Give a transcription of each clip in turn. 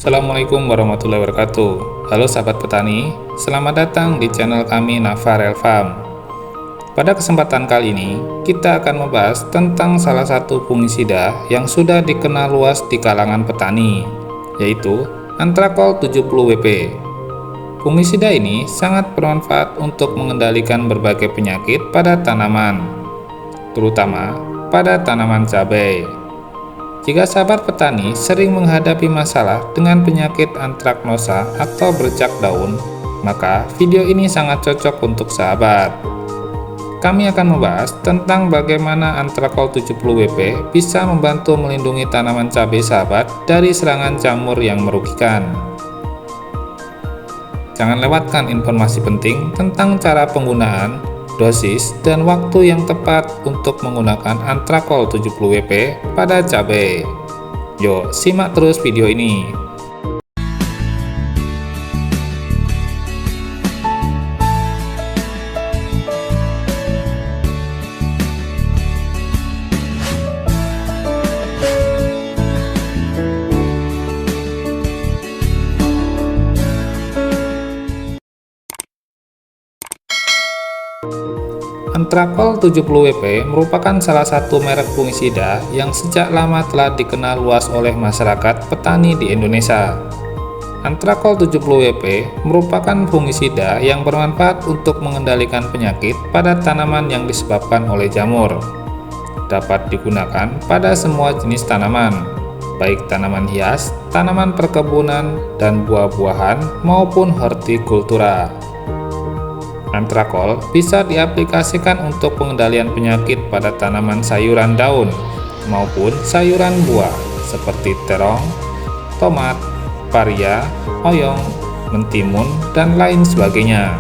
Assalamualaikum warahmatullahi wabarakatuh. Halo sahabat petani, selamat datang di channel kami Navarel Farm. Pada kesempatan kali ini, kita akan membahas tentang salah satu fungisida yang sudah dikenal luas di kalangan petani, yaitu Antrakol 70WP. Fungisida ini sangat bermanfaat untuk mengendalikan berbagai penyakit pada tanaman, terutama pada tanaman cabai. Jika sahabat petani sering menghadapi masalah dengan penyakit antraknosa atau bercak daun, maka video ini sangat cocok untuk sahabat. Kami akan membahas tentang bagaimana Antrakol 70WP bisa membantu melindungi tanaman cabai sahabat dari serangan jamur yang merugikan. Jangan lewatkan informasi penting tentang cara penggunaan, dosis, dan waktu yang tepat untuk menggunakan Antrakol 70WP pada cabai. Yuk, simak terus video ini. Antrakol 70WP merupakan salah satu merek fungisida yang sejak lama telah dikenal luas oleh masyarakat petani di Indonesia. Antrakol 70WP merupakan fungisida yang bermanfaat untuk mengendalikan penyakit pada tanaman yang disebabkan oleh jamur. Dapat digunakan pada semua jenis tanaman, baik tanaman hias, tanaman perkebunan, dan buah-buahan maupun hortikultura. Antrakol bisa diaplikasikan untuk pengendalian penyakit pada tanaman sayuran daun maupun sayuran buah seperti terong, tomat, paria, oyong, mentimun, dan lain sebagainya.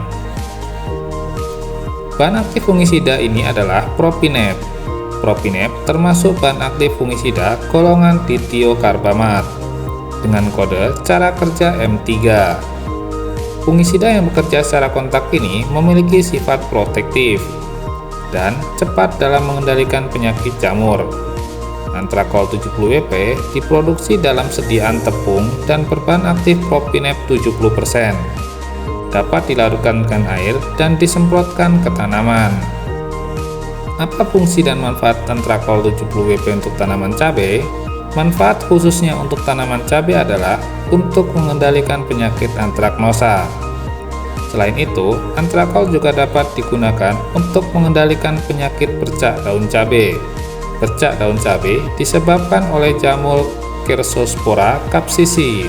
Bahan aktif fungisida ini adalah propinep. Propinep termasuk bahan aktif fungisida golongan titiokarbamat dengan kode cara kerja M3. Fungisida yang bekerja secara kontak ini memiliki sifat protektif dan cepat dalam mengendalikan penyakit jamur. Antrakol 70WP diproduksi dalam sediaan tepung dan berbahan aktif propinep 70%. Dapat dilarutkan dengan air dan disemprotkan ke tanaman. Apa fungsi dan manfaat Antrakol 70WP untuk tanaman cabai? Manfaat khususnya untuk tanaman cabai adalah untuk mengendalikan penyakit antraknosa. Selain itu, Antrakol juga dapat digunakan untuk mengendalikan penyakit bercak daun cabai. Bercak daun cabai disebabkan oleh jamur Kersospora capsicii.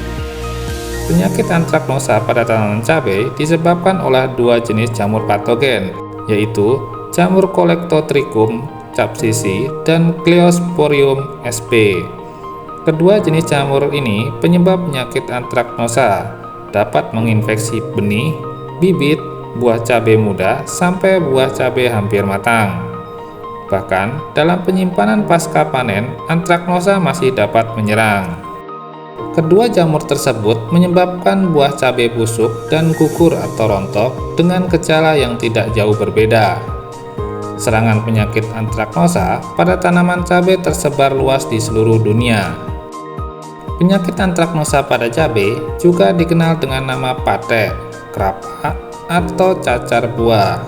Penyakit antraknosa pada tanaman cabai disebabkan oleh dua jenis jamur patogen, yaitu jamur Colectotrichum capsicii dan Cleosporium sp. Kedua jenis jamur ini penyebab penyakit antraknosa, dapat menginfeksi benih, bibit, buah cabai muda, sampai buah cabai hampir matang. Bahkan, dalam penyimpanan pasca panen, antraknosa masih dapat menyerang. Kedua jamur tersebut menyebabkan buah cabai busuk dan gugur atau rontok dengan gejala yang tidak jauh berbeda. Serangan penyakit antraknosa pada tanaman cabai tersebar luas di seluruh dunia. Penyakit antraknosa pada cabai juga dikenal dengan nama patek, kerapa, atau cacar buah.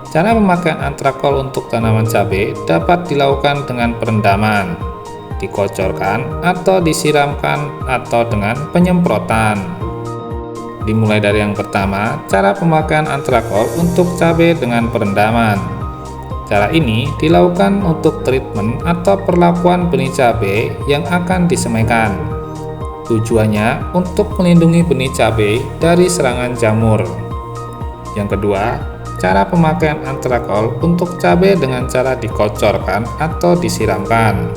Cara pemakaian Antrakol untuk tanaman cabai dapat dilakukan dengan perendaman, dikocorkan, atau disiramkan, atau dengan penyemprotan. Dimulai dari yang pertama, cara pemakaian Antrakol untuk cabai dengan perendaman. Cara ini dilakukan untuk treatment atau perlakuan benih cabai yang akan disemaikan. Tujuannya untuk melindungi benih cabai dari serangan jamur. Yang kedua, cara pemakaian Antrakol untuk cabai dengan cara dikocorkan atau disiramkan.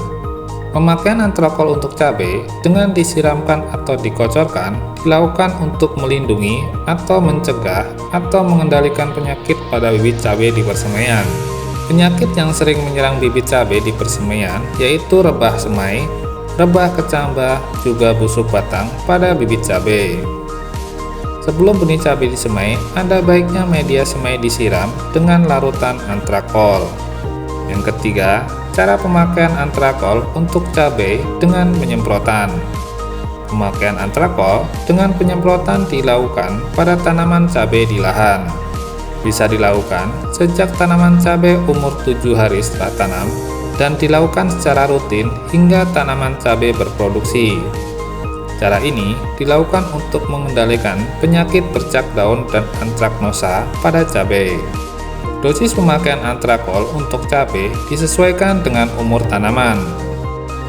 Pemakaian Antrakol untuk cabai dengan disiramkan atau dikocorkan dilakukan untuk melindungi atau mencegah atau mengendalikan penyakit pada bibit cabai di persemaian. Penyakit yang sering menyerang bibit cabai di persemaian yaitu rebah semai, rebah kecambah, juga busuk batang pada bibit cabai. Sebelum benih cabai disemai, ada baiknya media semai disiram dengan larutan Antrakol. Yang ketiga, cara pemakaian Antrakol untuk cabai dengan penyemprotan. Pemakaian antrakol dengan penyemprotan dilakukan pada tanaman cabai di lahan. Bisa dilakukan sejak tanaman cabai umur 7 hari setelah tanam dan dilakukan secara rutin hingga tanaman cabai berproduksi. Cara ini dilakukan untuk mengendalikan penyakit bercak daun dan antraknosa pada cabai. Dosis pemakaian antrakol untuk cabai disesuaikan dengan umur tanaman.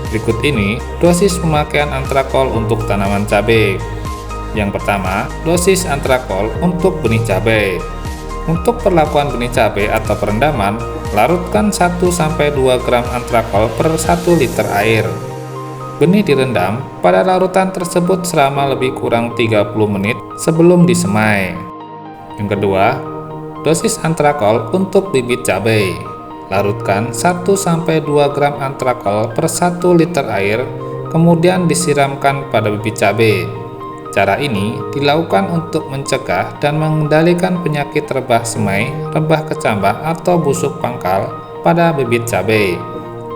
Berikut ini dosis pemakaian antrakol untuk tanaman cabai. Yang pertama, dosis antrakol untuk benih cabai. Untuk perlakuan benih cabai atau perendaman, larutkan 1-2 gram antrakol per 1 liter air. Benih direndam pada larutan tersebut selama lebih kurang 30 menit sebelum disemai. Yang kedua, dosis antrakol untuk bibit cabai. Larutkan 1-2 gram antrakol per 1 liter air, kemudian disiramkan pada bibit cabai. Cara ini dilakukan untuk mencegah dan mengendalikan penyakit rebah semai, rebah kecambah atau busuk pangkal pada bibit cabai.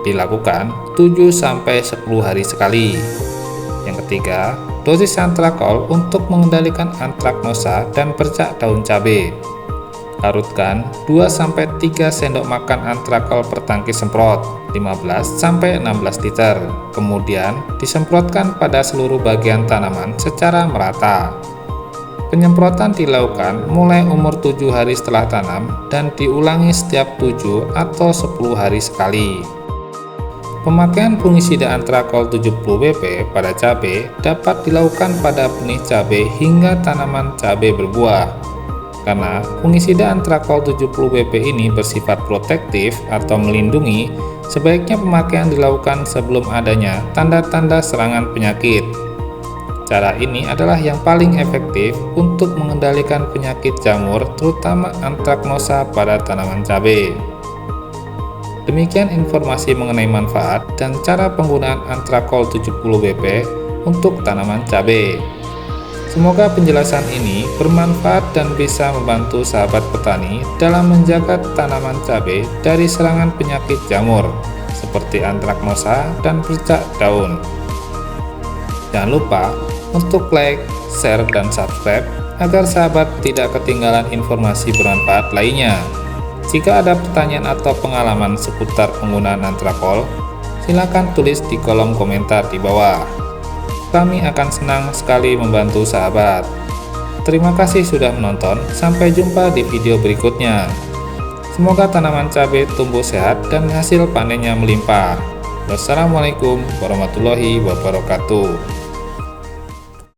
Dilakukan 7-10 hari sekali. Yang ketiga, dosis antrakol untuk mengendalikan antraknosa dan bercak daun cabai. Larutkan 2-3 sendok makan antrakol per tangki semprot 15-16 liter. Kemudian disemprotkan pada seluruh bagian tanaman secara merata. Penyemprotan dilakukan mulai umur 7 hari setelah tanam dan diulangi setiap 7 atau 10 hari sekali. Pemakaian fungisida antrakol 70 Bp pada cabai dapat dilakukan pada benih cabai hingga tanaman cabai berbuah. Karena fungisida antrakol 70 Bp ini bersifat protektif atau melindungi, sebaiknya pemakaian dilakukan sebelum adanya tanda-tanda serangan penyakit. Cara ini adalah yang paling efektif untuk mengendalikan penyakit jamur, terutama antraknosa pada tanaman cabai. Demikian informasi mengenai manfaat dan cara penggunaan antrakol 70 Bp untuk tanaman cabai. Semoga penjelasan ini bermanfaat dan bisa membantu sahabat petani dalam menjaga tanaman cabai dari serangan penyakit jamur seperti antraknosa dan bercak daun. Jangan lupa untuk like, share, dan subscribe agar sahabat tidak ketinggalan informasi bermanfaat lainnya. Jika ada pertanyaan atau pengalaman seputar penggunaan antrakol, silakan tulis di kolom komentar di bawah. Kami akan senang sekali membantu sahabat. Terima kasih sudah menonton, sampai jumpa di video berikutnya. Semoga tanaman cabai tumbuh sehat dan hasil panennya melimpah. Wassalamualaikum warahmatullahi wabarakatuh.